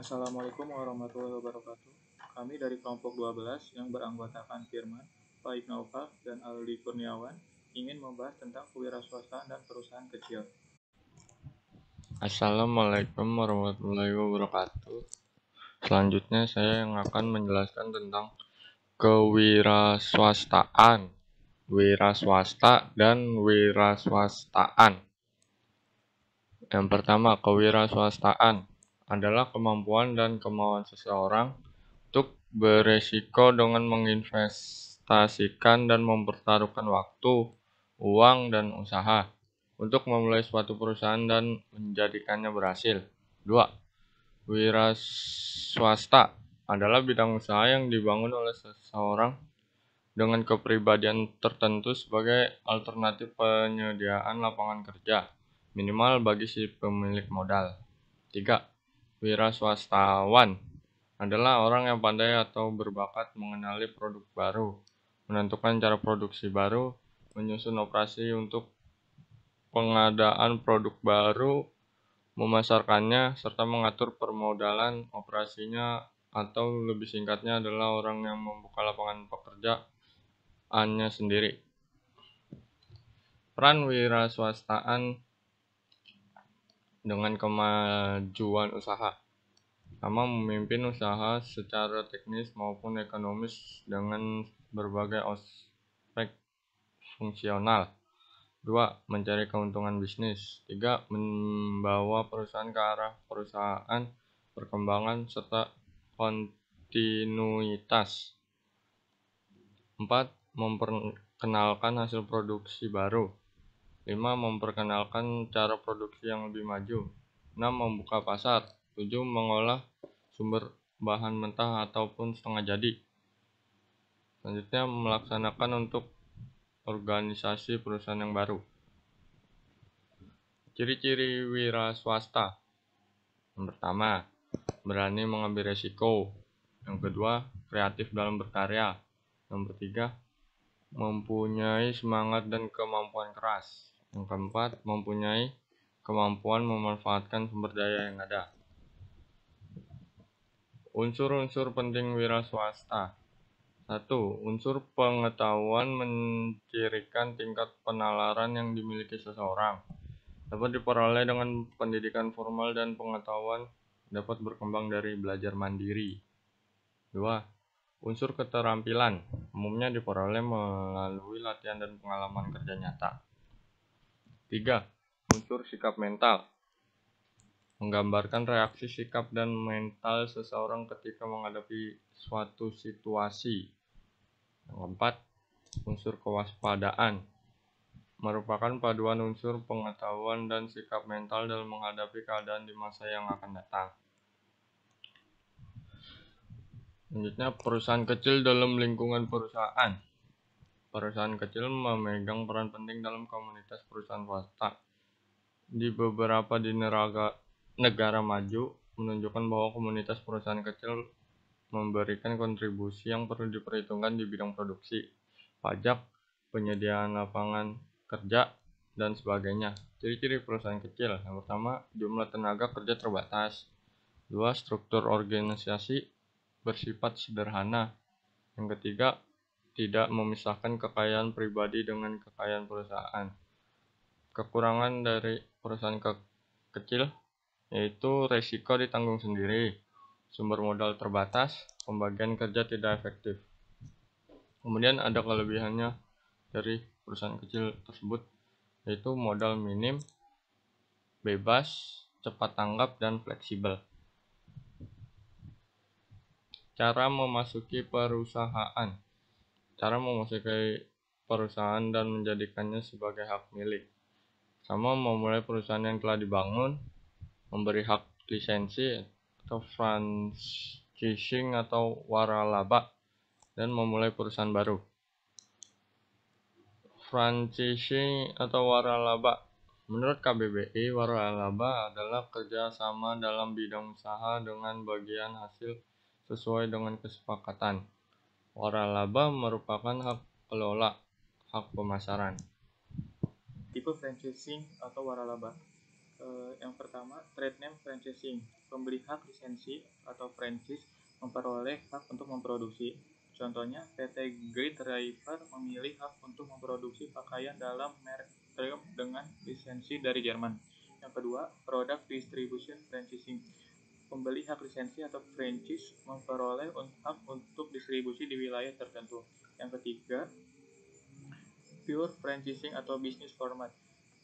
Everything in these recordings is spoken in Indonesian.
Assalamualaikum warahmatullahi wabarakatuh. Kami dari kelompok 12 yang beranggotakan Firman, Faik Naufal, dan Aldi Kurniawan ingin membahas tentang kewirausahaan dan perusahaan kecil. Assalamualaikum warahmatullahi wabarakatuh. Selanjutnya saya yang akan menjelaskan tentang kewiraswastaan, wira swasta, dan wiraswastaan. Yang pertama, kewiraswastaan adalah kemampuan dan kemauan seseorang untuk beresiko dengan menginvestasikan dan mempertaruhkan waktu, uang, dan usaha untuk memulai suatu perusahaan dan menjadikannya berhasil. 2. Wira swasta adalah bidang usaha yang dibangun oleh seseorang dengan kepribadian tertentu sebagai alternatif penyediaan lapangan kerja, minimal bagi si pemilik modal. 3. Wira swastawan adalah orang yang pandai atau berbakat mengenali produk baru, menentukan cara produksi baru, menyusun operasi untuk pengadaan produk baru, memasarkannya, serta mengatur permodalan operasinya, atau lebih singkatnya adalah orang yang membuka lapangan pekerjaannya sendiri. Peran wiraswastaan dengan kemajuan usaha, sama memimpin usaha secara teknis maupun ekonomis dengan berbagai aspek fungsional. 2. Mencari keuntungan bisnis. 3. Membawa perusahaan ke arah perusahaan, perkembangan, serta kontinuitas. 4. Memperkenalkan hasil produksi baru. 5. Memperkenalkan cara produksi yang lebih maju. 6. Membuka pasar. 7. Mengolah sumber bahan mentah ataupun setengah jadi. Selanjutnya, melaksanakan untuk organisasi perusahaan yang baru. Ciri-ciri wira swasta. Yang pertama, berani mengambil resiko. Yang kedua, kreatif dalam berkarya. Yang ketiga, mempunyai semangat dan kemampuan keras. Yang keempat, mempunyai kemampuan memanfaatkan sumber daya yang ada. Unsur-unsur penting wira swasta. 1. Unsur pengetahuan mencirikan tingkat penalaran yang dimiliki seseorang. Dapat diperoleh dengan pendidikan formal dan pengetahuan dapat berkembang dari belajar mandiri. 2. Unsur keterampilan umumnya diperoleh melalui latihan dan pengalaman kerja nyata. 3. Unsur sikap mental menggambarkan reaksi sikap dan mental seseorang ketika menghadapi suatu situasi. Yang keempat, unsur kewaspadaan merupakan paduan unsur pengetahuan dan sikap mental dalam menghadapi keadaan di masa yang akan datang. Selanjutnya, perusahaan kecil dalam lingkungan perusahaan. Perusahaan kecil memegang peran penting dalam komunitas perusahaan swasta. Di beberapa negara maju menunjukkan bahwa komunitas perusahaan kecil memberikan kontribusi yang perlu diperhitungkan di bidang produksi, pajak, penyediaan lapangan kerja, dan sebagainya. Ciri-ciri perusahaan kecil. Yang pertama, jumlah tenaga kerja terbatas. 2. Struktur organisasi bersifat sederhana. Yang ketiga, tidak memisahkan kekayaan pribadi dengan kekayaan perusahaan. Kekurangan dari perusahaan kecil yaitu resiko ditanggung sendiri, sumber modal terbatas, pembagian kerja tidak efektif. Kemudian ada kelebihannya dari perusahaan kecil tersebut, yaitu modal minim, bebas, cepat tanggap, dan fleksibel. Cara memasuki perusahaan. Cara memasuki perusahaan dan menjadikannya sebagai hak milik. Sama memulai perusahaan yang telah dibangun, memberi hak lisensi atau franchising atau waralaba, dan memulai perusahaan baru. Franchising atau waralaba. Menurut KBBI, waralaba adalah kerjasama dalam bidang usaha dengan bagian hasil sesuai dengan kesepakatan. Waralaba merupakan hak kelola, hak pemasaran. Tipe franchising atau waralaba. Yang pertama, trade name franchising. Pembeli hak lisensi atau franchise memperoleh hak untuk memproduksi. Contohnya, PT Great Driver memilih hak untuk memproduksi pakaian dalam merek Triumph dengan lisensi dari Jerman. Yang kedua, product distribution franchising. Pembeli hak lisensi atau franchise memperoleh hak untuk distribusi di wilayah tertentu. Yang ketiga, pure franchising atau business format.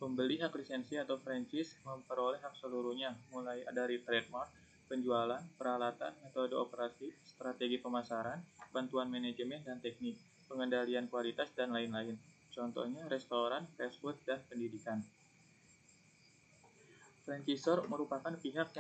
Pembeli hak lisensi atau franchise memperoleh hak seluruhnya, mulai dari trademark, penjualan, peralatan, metode operasi, strategi pemasaran, bantuan manajemen dan teknik, pengendalian kualitas, dan lain-lain. Contohnya restoran, fast food, dan pendidikan. Franchisor merupakan pihak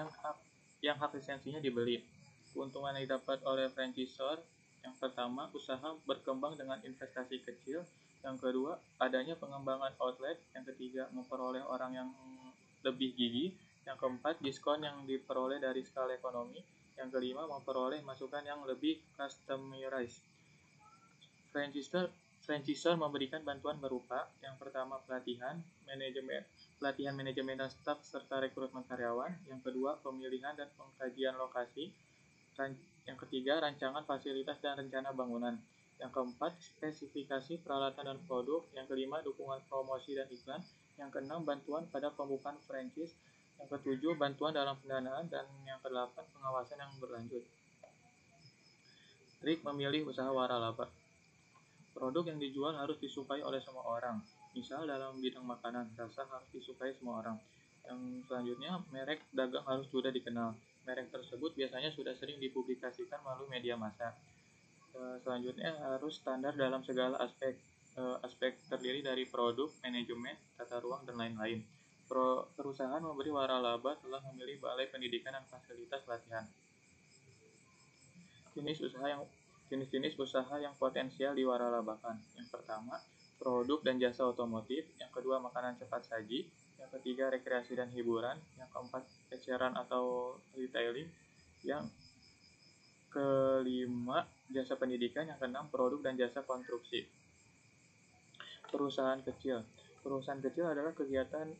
yang hak lisensinya dibeli. Keuntungan yang didapat oleh franchisor, yang pertama, usaha berkembang dengan investasi kecil. Yang kedua, adanya pengembangan outlet. Yang ketiga, memperoleh orang yang lebih gigih. Yang keempat, diskon yang diperoleh dari skala ekonomi. Yang kelima, memperoleh masukan yang lebih customized. Franchisor memberikan bantuan berupa yang pertama, pelatihan manajemen dan staf serta rekrutmen karyawan. Yang kedua, pemilihan dan pengkajian lokasi. Yang ketiga, rancangan fasilitas dan rencana bangunan. Yang keempat, spesifikasi peralatan dan produk. Yang kelima, dukungan promosi dan iklan. Yang keenam, bantuan pada pembukaan franchise. Yang ketujuh, bantuan dalam pendanaan. Dan yang kedelapan, pengawasan yang berlanjut. Trik memilih usaha waralaba. Produk yang dijual harus disukai oleh semua orang. Misal dalam bidang makanan, rasa harus disukai semua orang. Yang selanjutnya, merek dagang harus sudah dikenal. Merek tersebut biasanya sudah sering dipublikasikan melalui media massa. Selanjutnya, harus standar dalam segala aspek. Aspek terdiri dari produk, manajemen, tata ruang, dan lain-lain. Perusahaan memberi waralaba telah memilih balai pendidikan dan fasilitas latihan. Jenis-jenis usaha yang potensial diwaralabakan. Yang pertama, produk dan jasa otomotif. Yang kedua, makanan cepat saji. Yang ketiga, rekreasi dan hiburan. Yang keempat, eceran atau retailing. Yang kelima, jasa pendidikan. Yang keenam, produk dan jasa konstruksi. Perusahaan kecil. Perusahaan kecil adalah kegiatan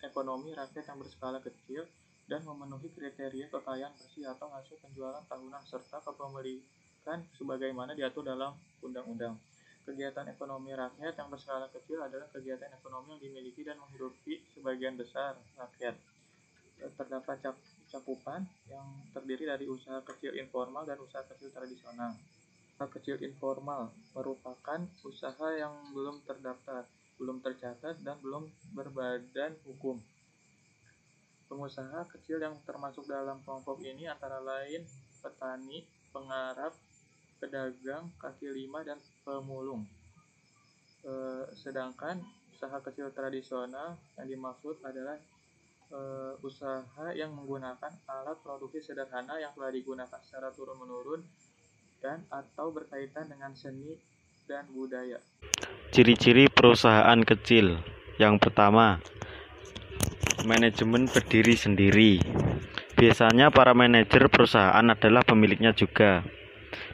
ekonomi rakyat yang berskala kecil dan memenuhi kriteria kekayaan bersih atau hasil penjualan tahunan serta kepemilikan sebagaimana diatur dalam undang-undang. Kegiatan ekonomi rakyat yang berskala kecil adalah kegiatan ekonomi yang dimiliki dan menghidupi sebagian besar rakyat. Terdapat cakupan yang terdiri dari usaha kecil informal dan usaha kecil tradisional. Usaha kecil informal merupakan usaha yang belum terdaftar, belum tercatat, dan belum berbadan hukum. Pengusaha kecil yang termasuk dalam kelompok ini antara lain petani, pengarap, pedagang kaki lima, dan pemulung. Sedangkan usaha kecil tradisional yang dimaksud adalah usaha yang menggunakan alat produksi sederhana yang telah digunakan secara turun-menurun dan atau berkaitan dengan seni dan budaya. Ciri-ciri perusahaan kecil. Yang pertama, manajemen berdiri sendiri. Biasanya para manajer perusahaan adalah pemiliknya juga.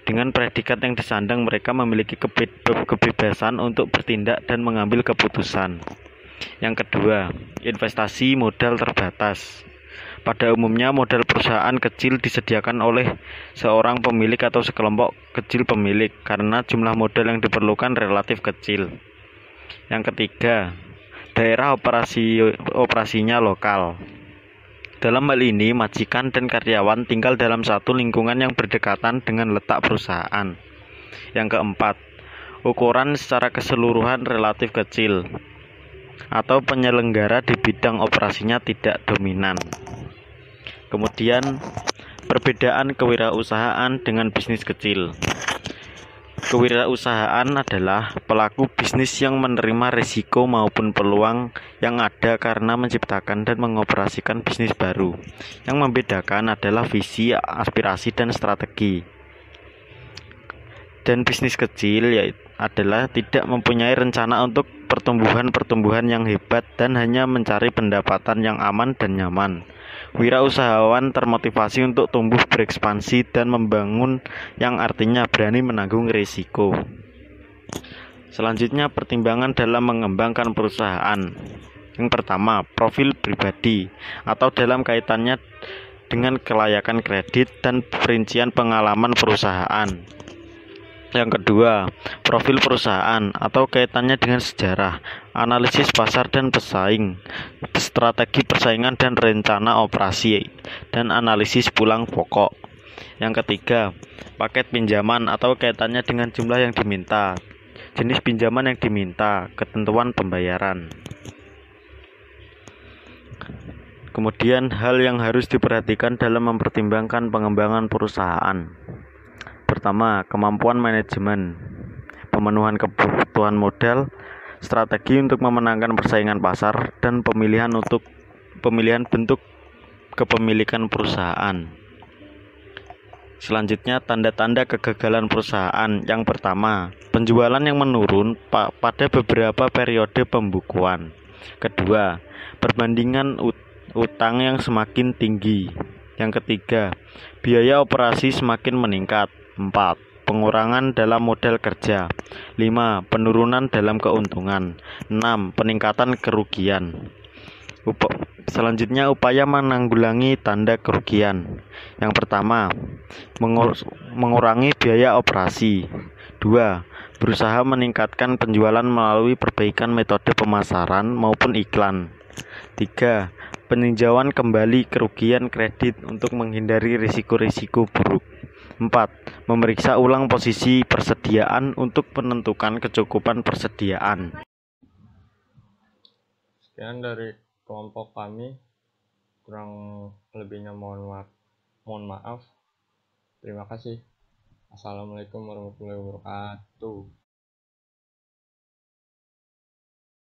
Dengan predikat yang disandang, mereka memiliki kebebasan untuk bertindak dan mengambil keputusan. Yang kedua, investasi modal terbatas. Pada umumnya, modal perusahaan kecil disediakan oleh seorang pemilik atau sekelompok kecil pemilik karena jumlah modal yang diperlukan relatif kecil. Yang ketiga, daerah operasinya lokal. Dalam hal ini, majikan dan karyawan tinggal dalam satu lingkungan yang berdekatan dengan letak perusahaan. Yang keempat, ukuran secara keseluruhan relatif kecil atau penyelenggara di bidang operasinya tidak dominan. Kemudian, perbedaan kewirausahaan dengan bisnis kecil. Kewirausahaan adalah pelaku bisnis yang menerima risiko maupun peluang yang ada karena menciptakan dan mengoperasikan bisnis baru. Yang membedakan adalah visi, aspirasi, dan strategi. Dan bisnis kecil adalah tidak mempunyai rencana untuk pertumbuhan yang hebat dan hanya mencari pendapatan yang aman dan nyaman. Wirausahawan termotivasi untuk tumbuh, berekspansi, dan membangun yang artinya berani menanggung risiko. Selanjutnya, pertimbangan dalam mengembangkan perusahaan. Yang pertama, profil pribadi atau dalam kaitannya dengan kelayakan kredit dan perincian pengalaman perusahaan. Yang kedua, profil perusahaan atau kaitannya dengan sejarah, analisis pasar dan pesaing, strategi persaingan dan rencana operasi, dan analisis pulang pokok. Yang ketiga, paket pinjaman atau kaitannya dengan jumlah yang diminta, jenis pinjaman yang diminta, ketentuan pembayaran. Kemudian hal yang harus diperhatikan dalam mempertimbangkan pengembangan perusahaan. Pertama, kemampuan manajemen, pemenuhan kebutuhan modal, strategi untuk memenangkan persaingan pasar, dan pemilihan bentuk kepemilikan perusahaan. Selanjutnya, tanda-tanda kegagalan perusahaan. Yang pertama, penjualan yang menurun pada beberapa periode pembukuan. Kedua, perbandingan utang yang semakin tinggi. Yang ketiga, biaya operasi semakin meningkat. 4. Pengurangan dalam modal kerja. 5. Penurunan dalam keuntungan. 6. Peningkatan kerugian. Selanjutnya, upaya menanggulangi tanda kerugian. Yang pertama, mengurangi biaya operasi. 2. Berusaha meningkatkan penjualan melalui perbaikan metode pemasaran maupun iklan. 3. Peninjauan kembali kerugian kredit untuk menghindari risiko-risiko buruk. 4. Memeriksa ulang posisi persediaan untuk menentukan kecukupan persediaan. Sekian dari kelompok kami, kurang lebihnya mohon maaf. Terima kasih. Assalamualaikum warahmatullahi wabarakatuh.